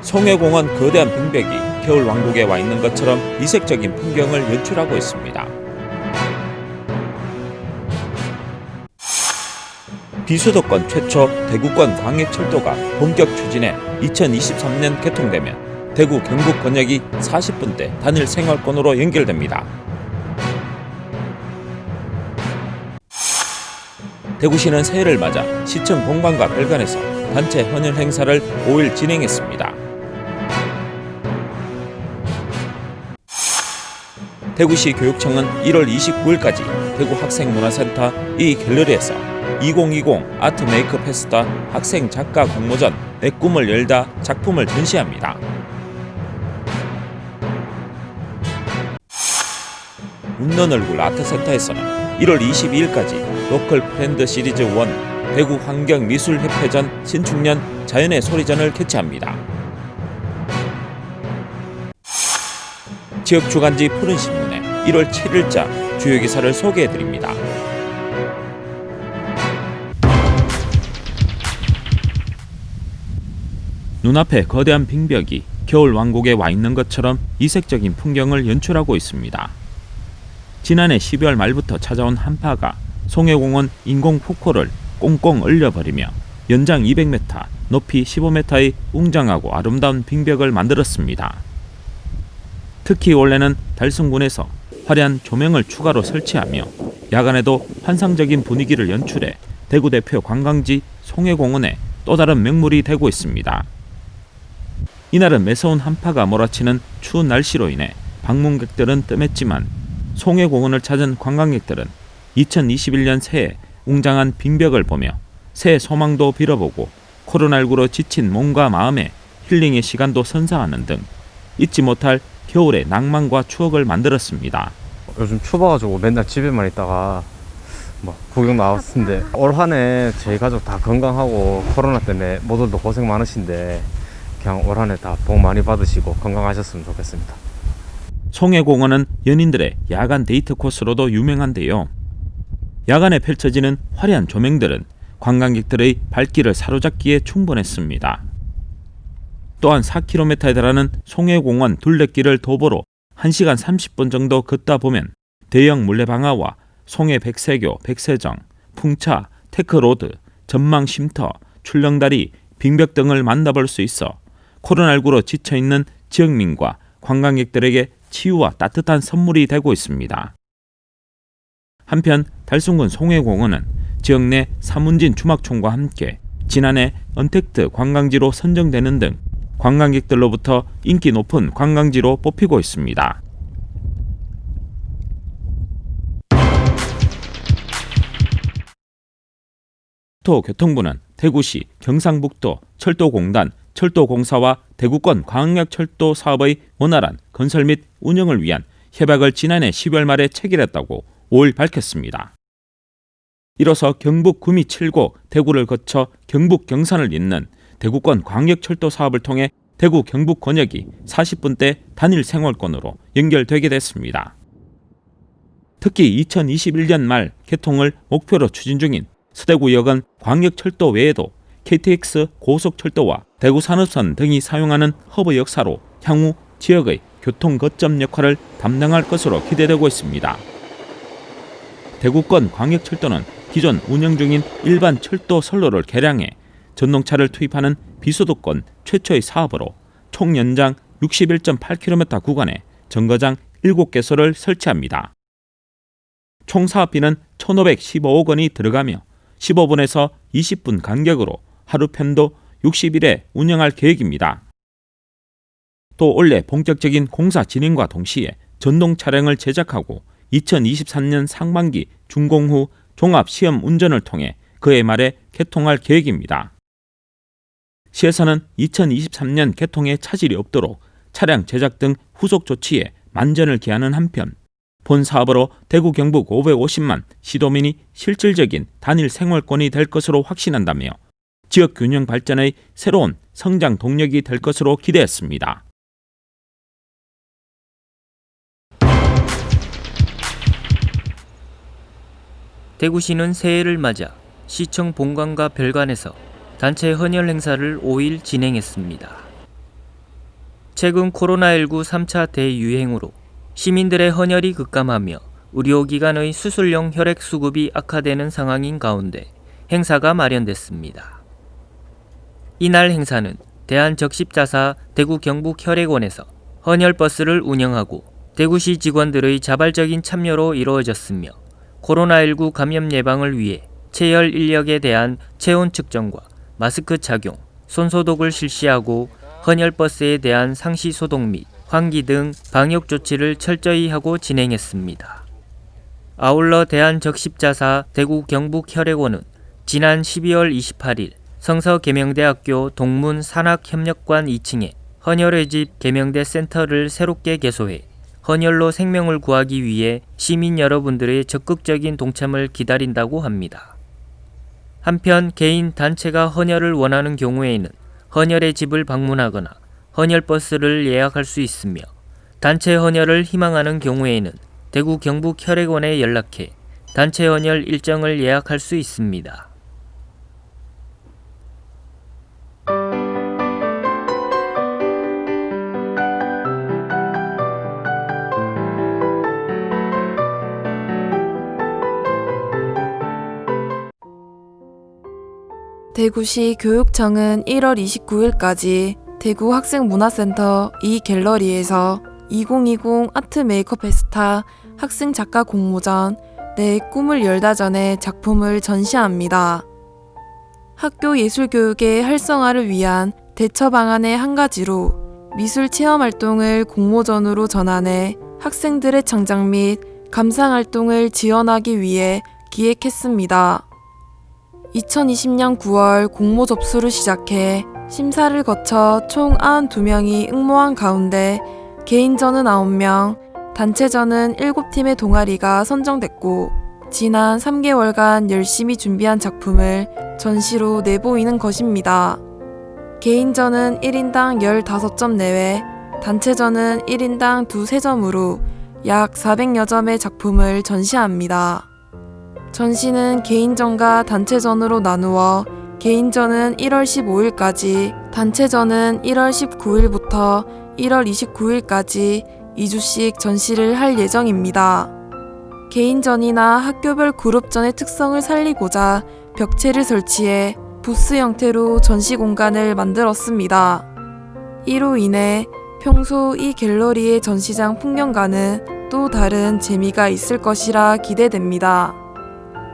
송해공원 거대한 빙벽이 겨울왕국에 와 있는 것처럼 이색적인 풍경을 연출하고 있습니다. 비수도권 최초 대구권 광역철도가 본격 추진해 2023년 개통되면 대구 경북 권역이 40분대 단일 생활권으로 연결됩니다. 대구시는 새해를 맞아 시청 본관과 별관에서 단체 헌혈 행사를 5일 진행했습니다. 대구시 교육청은 1월 29일까지 대구 학생문화센터 이 갤러리에서 2020 아트 메이크 페스타 학생 작가 공모전 내 꿈을 열다 작품을 전시합니다. 웃는 얼굴 아트센터에서는 1월 22일까지 로컬 프렌드 시리즈 1 대구 환경미술협회전 신축년 자연의 소리전을 개최합니다. 지역 주간지 푸른신문에 1월 7일자 주요 기사를 소개해드립니다. 눈앞에 거대한 빙벽이 겨울 왕국에 와 있는 것처럼 이색적인 풍경을 연출하고 있습니다. 지난해 12월 말부터 찾아온 한파가 송해공원 인공 폭포를 꽁꽁 얼려버리며 연장 200m, 높이 15m의 웅장하고 아름다운 빙벽을 만들었습니다. 특히 올해는 달성군에서 화려한 조명을 추가로 설치하며 야간에도 환상적인 분위기를 연출해 대구 대표 관광지 송해공원에 또 다른 명물이 되고 있습니다. 이날은 매서운 한파가 몰아치는 추운 날씨로 인해 방문객들은 뜸했지만 송해공원을 찾은 관광객들은 2021년 새해 웅장한 빙벽을 보며 새해 소망도 빌어보고 코로나19로 지친 몸과 마음에 힐링의 시간도 선사하는 등 잊지 못할 겨울의 낭만과 추억을 만들었습니다. 요즘 추워가지고 맨날 집에만 있다가 구경 나왔는데 올 한 해 저희 가족 다 건강하고 코로나 때문에 모두도 고생 많으신데 그냥 올 한 해 다 복 많이 받으시고 건강하셨으면 좋겠습니다. 송해공원은 연인들의 야간 데이트 코스로도 유명한데요. 야간에 펼쳐지는 화려한 조명들은 관광객들의 발길을 사로잡기에 충분했습니다. 또한 4km에 달하는 송해공원 둘레길을 도보로 1시간 30분 정도 걷다 보면 대형 물레방아와 송해 백세교, 백세정, 풍차, 테크로드, 전망 쉼터, 출렁다리, 빙벽 등을 만나볼 수 있어 코로나19로 지쳐있는 지역민과 관광객들에게 치유와 따뜻한 선물이 되고 있습니다. 한편 달성군 송해공원은 지역 내 사문진 주막촌과 함께 지난해 언택트 관광지로 선정되는 등 관광객들로부터 인기 높은 관광지로 뽑히고 있습니다. 도교통부는 대구시 경상북도 철도공단 철도공사와 대구권 광역철도 사업의 원활한 건설 및 운영을 위한 협약을 지난해 10월 말에 체결했다고 5일 밝혔습니다. 이로써 경북 구미 7고 대구를 거쳐 경북 경산을 잇는 대구권 광역철도 사업을 통해 대구 경북 권역이 40분대 단일 생활권으로 연결되게 됐습니다. 특히 2021년 말 개통을 목표로 추진 중인 서대구역은 광역철도 외에도 KTX 고속철도와 대구산업선 등이 사용하는 허브 역사로 향후 지역의 교통 거점 역할을 담당할 것으로 기대되고 있습니다. 대구권 광역철도는 기존 운영 중인 일반 철도 선로를 개량해 전동차를 투입하는 비수도권 최초의 사업으로 총 연장 61.8km 구간에 정거장 7개소를 설치합니다. 총 사업비는 1,515억 원이 들어가며 15분에서 20분 간격으로 하루 편도 60일에 운영할 계획입니다. 또 올해 본격적인 공사 진행과 동시에 전동 차량을 제작하고 2023년 상반기 준공 후 종합시험 운전을 통해 그해 말에 개통할 계획입니다. 시에서는 2023년 개통에 차질이 없도록 차량 제작 등 후속 조치에 만전을 기하는 한편 본 사업으로 대구 경북 550만 시도민이 실질적인 단일 생활권이 될 것으로 확신한다며 지역 균형 발전의 새로운 성장 동력이 될 것으로 기대했습니다. 대구시는 새해를 맞아 시청 본관과 별관에서 단체 헌혈 행사를 5일 진행했습니다. 최근 코로나19 3차 대유행으로 시민들의 헌혈이 급감하며 의료기관의 수술용 혈액 수급이 악화되는 상황인 가운데 행사가 마련됐습니다. 이날 행사는 대한적십자사 대구 경북혈액원에서 헌혈버스를 운영하고 대구시 직원들의 자발적인 참여로 이루어졌으며 코로나19 감염 예방을 위해 체열 인력에 대한 체온 측정과 마스크 착용, 손소독을 실시하고 헌혈버스에 대한 상시 소독 및 환기 등 방역 조치를 철저히 하고 진행했습니다. 아울러 대한적십자사 대구 경북혈액원은 지난 12월 28일 성서계명대학교 동문 산학협력관 2층에 헌혈의집 계명대 센터를 새롭게 개소해 헌혈로 생명을 구하기 위해 시민 여러분들의 적극적인 동참을 기다린다고 합니다. 한편 개인 단체가 헌혈을 원하는 경우에는 헌혈의 집을 방문하거나 헌혈버스를 예약할 수 있으며 단체 헌혈을 희망하는 경우에는 대구 경북혈액원에 연락해 단체 헌혈 일정을 예약할 수 있습니다. 대구시 교육청은 1월 29일까지 대구 학생문화센터 이 갤러리에서 2020 아트 메이크업 페스타 학생 작가 공모전 내 꿈을 열다 전에 작품을 전시합니다. 학교 예술교육의 활성화를 위한 대처 방안의 한 가지로 미술 체험 활동을 공모전으로 전환해 학생들의 창작 및 감상 활동을 지원하기 위해 기획했습니다. 2020년 9월 공모 접수를 시작해 심사를 거쳐 총 92명이 응모한 가운데 개인전은 9명, 단체전은 7팀의 동아리가 선정됐고 지난 3개월간 열심히 준비한 작품을 전시로 내보이는 것입니다. 개인전은 1인당 15점 내외, 단체전은 1인당 2-3점으로 약 400여 점의 작품을 전시합니다. 전시는 개인전과 단체전으로 나누어 개인전은 1월 15일까지, 단체전은 1월 19일부터 1월 29일까지 2주씩 전시를 할 예정입니다. 개인전이나 학교별 그룹전의 특성을 살리고자 벽체를 설치해 부스 형태로 전시 공간을 만들었습니다. 이로 인해 평소 이 갤러리의 전시장 풍경과는 또 다른 재미가 있을 것이라 기대됩니다.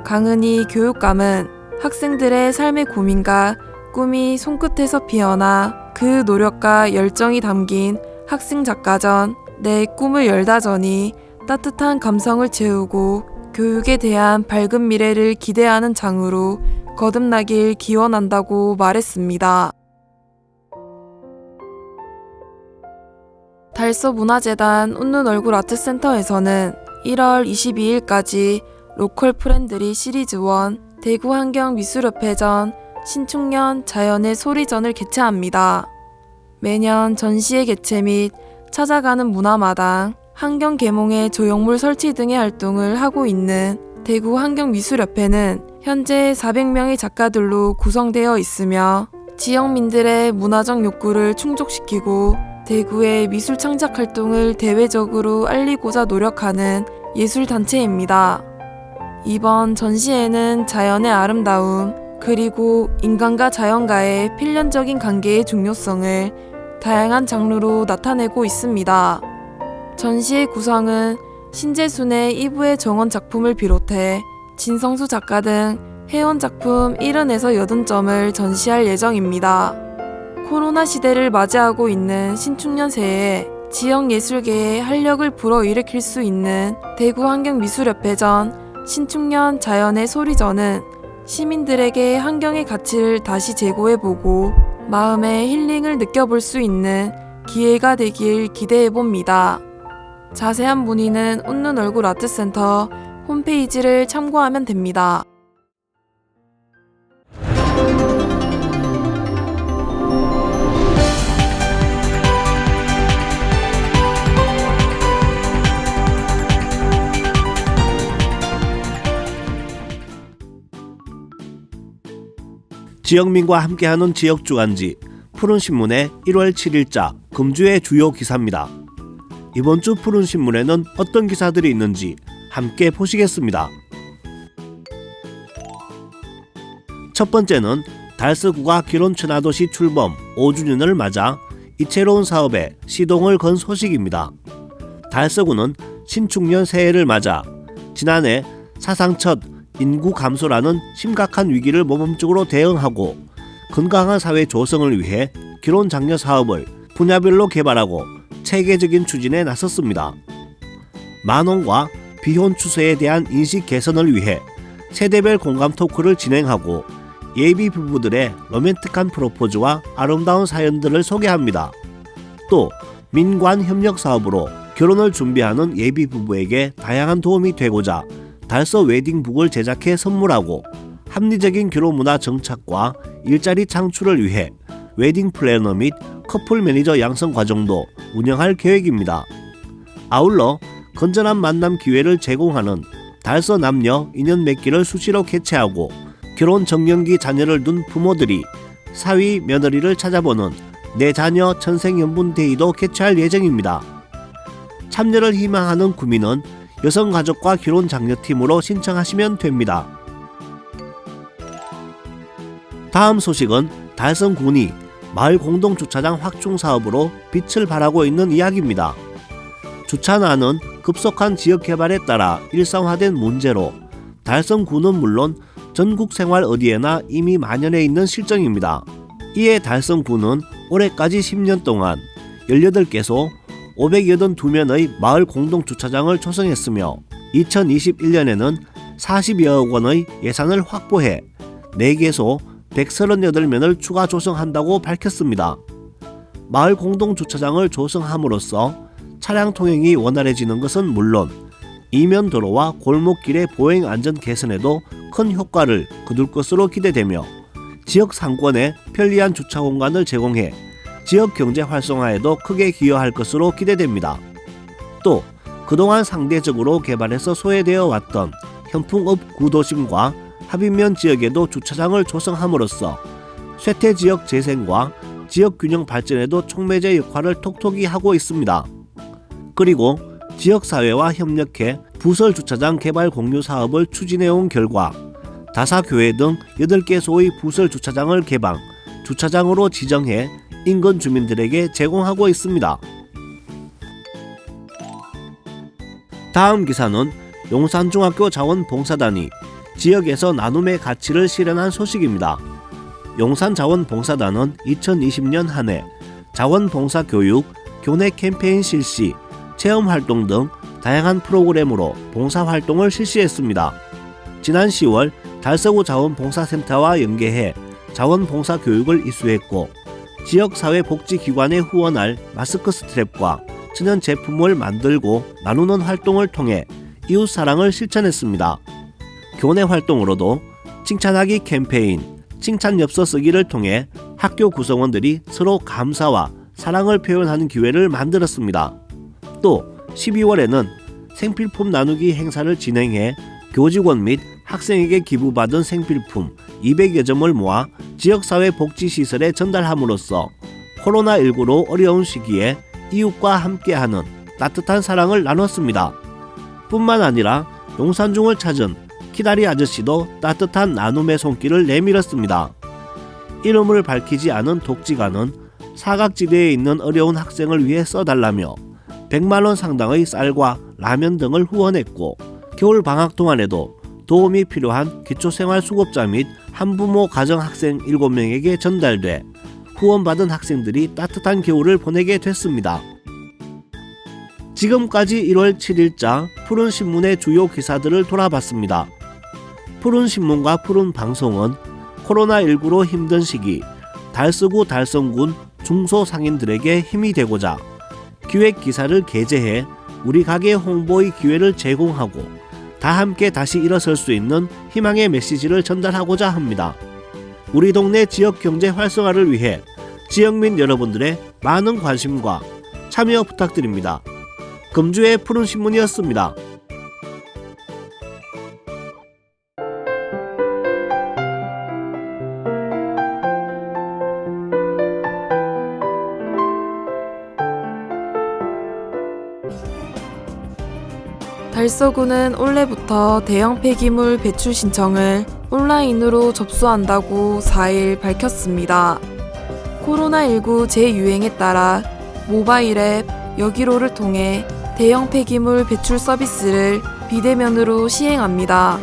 강은희 교육감은 학생들의 삶의 고민과 꿈이 손끝에서 피어나 그 노력과 열정이 담긴 학생 작가전 내 꿈을 열다전이 따뜻한 감성을 채우고 교육에 대한 밝은 미래를 기대하는 장으로 거듭나길 기원한다고 말했습니다. 달서문화재단 웃는 얼굴 아트센터에서는 1월 22일까지 로컬 프렌들리 시리즈 1 대구환경미술협회전 신축년 자연의 소리전을 개최합니다. 매년 전시회 개최 및 찾아가는 문화마당, 환경계몽의 조형물 설치 등의 활동을 하고 있는 대구환경미술협회는 현재 400명의 작가들로 구성되어 있으며 지역민들의 문화적 욕구를 충족시키고 대구의 미술 창작 활동을 대외적으로 알리고자 노력하는 예술단체입니다. 이번 전시회는 자연의 아름다움, 그리고 인간과 자연과의 필연적인 관계의 중요성을 다양한 장르로 나타내고 있습니다. 전시의 구성은 신재순의 이브의 정원 작품을 비롯해 진성수 작가 등 회원 작품 70에서 80점을 전시할 예정입니다. 코로나 시대를 맞이하고 있는 신축년 새해에 지역 예술계에 활력을 불어일으킬 수 있는 대구환경미술협회전 신축년 자연의 소리전은 시민들에게 환경의 가치를 다시 재고해보고 마음의 힐링을 느껴볼 수 있는 기회가 되길 기대해봅니다. 자세한 문의는 웃는 얼굴 아트센터 홈페이지를 참고하면 됩니다. 지역민과 함께하는 지역주간지 푸른신문의 1월 7일자 금주의 주요 기사입니다. 이번 주 푸른신문에는 어떤 기사들이 있는지 함께 보시겠습니다. 첫 번째는 달서구가 기론천하도시 출범 5주년을 맞아 이채로운 사업에 시동을 건 소식입니다. 달서구는 신축년 새해를 맞아 지난해 사상 첫 인구 감소라는 심각한 위기를 모범적으로 대응하고 건강한 사회 조성을 위해 기론 장려 사업을 분야별로 개발하고 체계적인 추진에 나섰습니다. 만혼과 비혼 추세에 대한 인식 개선을 위해 세대별 공감 토크를 진행하고 예비 부부들의 로맨틱한 프로포즈와 아름다운 사연들을 소개합니다. 또 민관 협력 사업으로 결혼을 준비하는 예비 부부에게 다양한 도움이 되고자 달서 웨딩북을 제작해 선물하고 합리적인 결혼 문화 정착과 일자리 창출을 위해 웨딩 플래너 및 커플 매니저 양성 과정도 운영할 계획입니다. 아울러 건전한 만남 기회를 제공하는 달서 남녀 인연 맺기를 수시로 개최하고 결혼 정년기 자녀를 둔 부모들이 사위 며느리를 찾아보는 내 자녀 천생연분데이도 개최할 예정입니다. 참여를 희망하는 구민은 여성가족과 결혼장려팀으로 신청하시면 됩니다. 다음 소식은 달성군이 마을 공동주차장 확충 사업으로 빛을 발하고 있는 이야기입니다. 주차난은 급속한 지역개발에 따라 일상화된 문제로 달성군은 물론 전국 생활 어디에나 이미 만연해 있는 실정입니다. 이에 달성군은 올해까지 10년 동안 18개소 582면의 마을 공동주차장을 조성했으며 2021년에는 40여억 원의 예산을 확보해 4개소 138면을 추가 조성한다고 밝혔습니다. 마을 공동주차장을 조성함으로써 차량 통행이 원활해지는 것은 물론 이면 도로와 골목길의 보행 안전 개선에도 큰 효과를 거둘 것으로 기대되며 지역 상권에 편리한 주차 공간을 제공해 지역 경제 활성화에도 크게 기여할 것으로 기대됩니다. 또 그동안 상대적으로 개발해서 소외되어 왔던 현풍읍 구도심과 합인면 지역에도 주차장을 조성함으로써 쇠퇴 지역 재생과 지역 균형 발전에도 촉매제 역할을 톡톡히 하고 있습니다. 그리고 지역사회와 협력해 부설 주차장 개발 공유 사업을 추진해온 결과 다사교회 등 8개소의 부설 주차장을 개방, 주차장으로 지정해 인근 주민들에게 제공하고 있습니다. 다음 기사는 용산중학교 자원봉사단이 지역에서 나눔의 가치를 실현한 소식입니다. 용산자원봉사단은 2020년 한 해 자원봉사교육, 교내 캠페인 실시, 체험활동 등 다양한 프로그램으로 봉사활동을 실시했습니다. 지난 10월 달서구 자원봉사센터와 연계해 자원봉사교육을 이수했고 지역사회복지기관에 후원할 마스크 스트랩과 천연 제품을 만들고 나누는 활동을 통해 이웃사랑을 실천했습니다. 교내 활동으로도 칭찬하기 캠페인, 칭찬엽서 쓰기를 통해 학교 구성원들이 서로 감사와 사랑을 표현하는 기회를 만들었습니다. 또 12월에는 생필품 나누기 행사를 진행해 교직원 및 학생에게 기부받은 생필품 200여 점을 모아 지역사회복지시설에 전달함으로써 코로나19로 어려운 시기에 이웃과 함께하는 따뜻한 사랑을 나눴습니다. 뿐만 아니라 용산중을 찾은 키다리 아저씨도 따뜻한 나눔의 손길을 내밀었습니다. 이름을 밝히지 않은 독지가는 사각지대에 있는 어려운 학생을 위해 써달라며 100만원 상당의 쌀과 라면 등을 후원했고 겨울 방학 동안에도 도움이 필요한 기초생활수급자 및 한부모 가정학생 7명에게 전달돼 후원받은 학생들이 따뜻한 겨울을 보내게 됐습니다. 지금까지 1월 7일자 푸른신문의 주요 기사들을 돌아봤습니다. 푸른신문과 푸른방송은 코로나19로 힘든 시기 달서구 달성군 중소상인들에게 힘이 되고자 기획기사를 게재해 우리 가게 홍보의 기회를 제공하고 다 함께 다시 일어설 수 있는 희망의 메시지를 전달하고자 합니다. 우리 동네 지역 경제 활성화를 위해 지역민 여러분들의 많은 관심과 참여 부탁드립니다. 금주의 푸른신문이었습니다. 달서구는 올해부터 대형 폐기물 배출 신청을 온라인으로 접수한다고 4일 밝혔습니다. 코로나19 재유행에 따라 모바일 앱 여기로를 통해 대형 폐기물 배출 서비스를 비대면으로 시행합니다.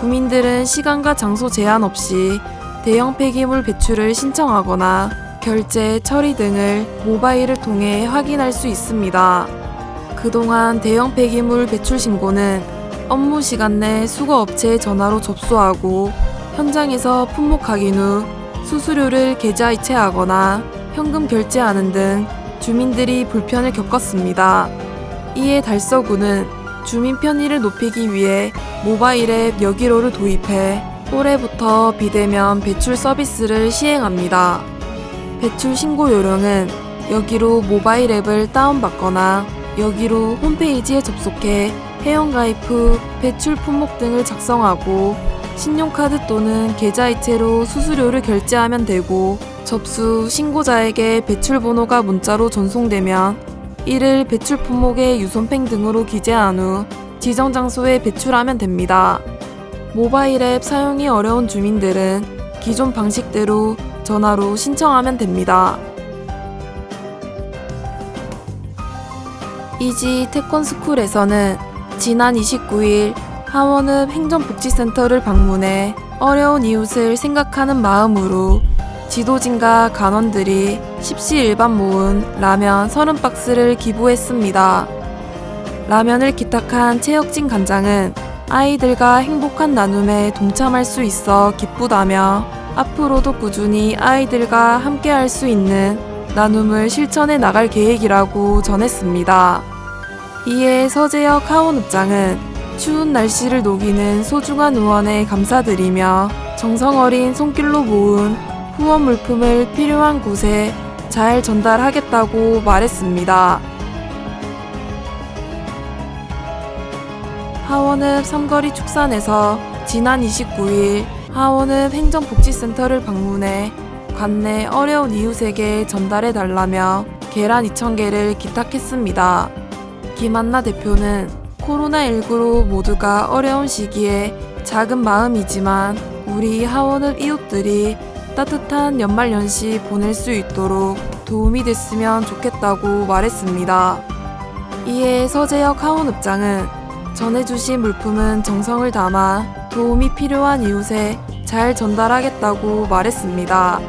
구민들은 시간과 장소 제한 없이 대형 폐기물 배출을 신청하거나 결제, 처리 등을 모바일을 통해 확인할 수 있습니다. 그동안 대형 폐기물 배출 신고는 업무 시간 내 수거업체에 전화로 접수하고 현장에서 품목 확인 후 수수료를 계좌 이체하거나 현금 결제하는 등 주민들이 불편을 겪었습니다. 이에 달서구는 주민 편의를 높이기 위해 모바일 앱 여기로를 도입해 올해부터 비대면 배출 서비스를 시행합니다. 배출 신고 요령은 여기로 모바일 앱을 다운받거나 여기로 홈페이지에 접속해 회원가입 후 배출 품목 등을 작성하고 신용카드 또는 계좌이체로 수수료를 결제하면 되고 접수 신고자에게 배출 번호가 문자로 전송되면 이를 배출 품목의 유선팽 등으로 기재한 후 지정 장소에 배출하면 됩니다. 모바일 앱 사용이 어려운 주민들은 기존 방식대로 전화로 신청하면 됩니다. 이지 태권스쿨에서는 지난 29일 하원읍 행정복지센터를 방문해 어려운 이웃을 생각하는 마음으로 지도진과 간원들이 십시일반 모은 라면 30박스를 기부했습니다. 라면을 기탁한 최혁진 관장은 아이들과 행복한 나눔에 동참할 수 있어 기쁘다며 앞으로도 꾸준히 아이들과 함께할 수 있는 나눔을 실천해 나갈 계획이라고 전했습니다. 이에 서재혁 하원읍장은 추운 날씨를 녹이는 소중한 응원에 감사드리며 정성 어린 손길로 모은 후원 물품을 필요한 곳에 잘 전달하겠다고 말했습니다. 하원읍 삼거리 축산에서 지난 29일 하원읍 행정복지센터를 방문해 관내 어려운 이웃에게 전달해달라며 계란 2,000개를 기탁했습니다. 김한나 대표는 코로나19로 모두가 어려운 시기에 작은 마음이지만 우리 하원읍 이웃들이 따뜻한 연말연시 보낼 수 있도록 도움이 됐으면 좋겠다고 말했습니다. 이에 서재혁 하원읍장은 전해주신 물품은 정성을 담아 도움이 필요한 이웃에 잘 전달하겠다고 말했습니다.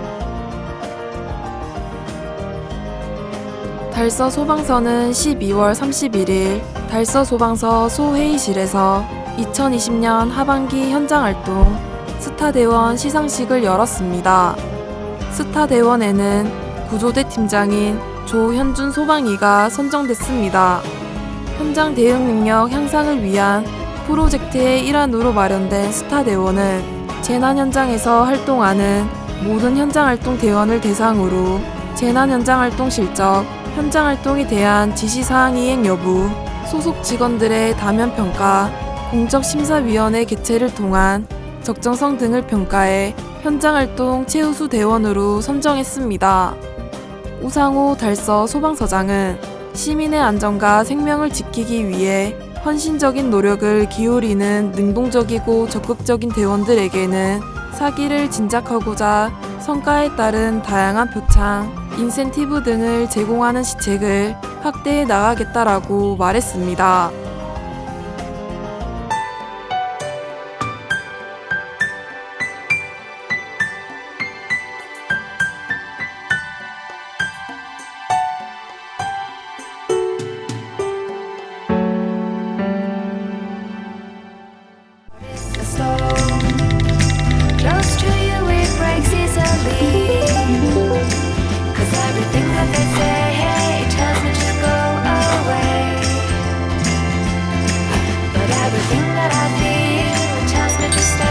달서 소방서는 12월 31일 달서 소방서 소회의실에서 2020년 하반기 현장활동 스타대원 시상식을 열었습니다. 스타대원에는 구조대 팀장인 조현준 소방이가 선정됐습니다. 현장 대응 능력 향상을 위한 프로젝트의 일환으로 마련된 스타대원은 재난 현장에서 활동하는 모든 현장활동 대원을 대상으로 재난 현장활동 실적, 현장활동에 대한 지시사항 이행 여부, 소속 직원들의 다면평가, 공적심사위원회 개최를 통한 적정성 등을 평가해 현장활동 최우수 대원으로 선정했습니다. 우상호 달서 소방서장은 시민의 안전과 생명을 지키기 위해 헌신적인 노력을 기울이는 능동적이고 적극적인 대원들에게는 사기를 진작하고자 성과에 따른 다양한 표창, 인센티브 등을 제공하는 시책을 확대해 나가겠다라고 말했습니다. Close to you it breaks easily 'cause everything that they say tells me to go away but everything that I feel tells me to stay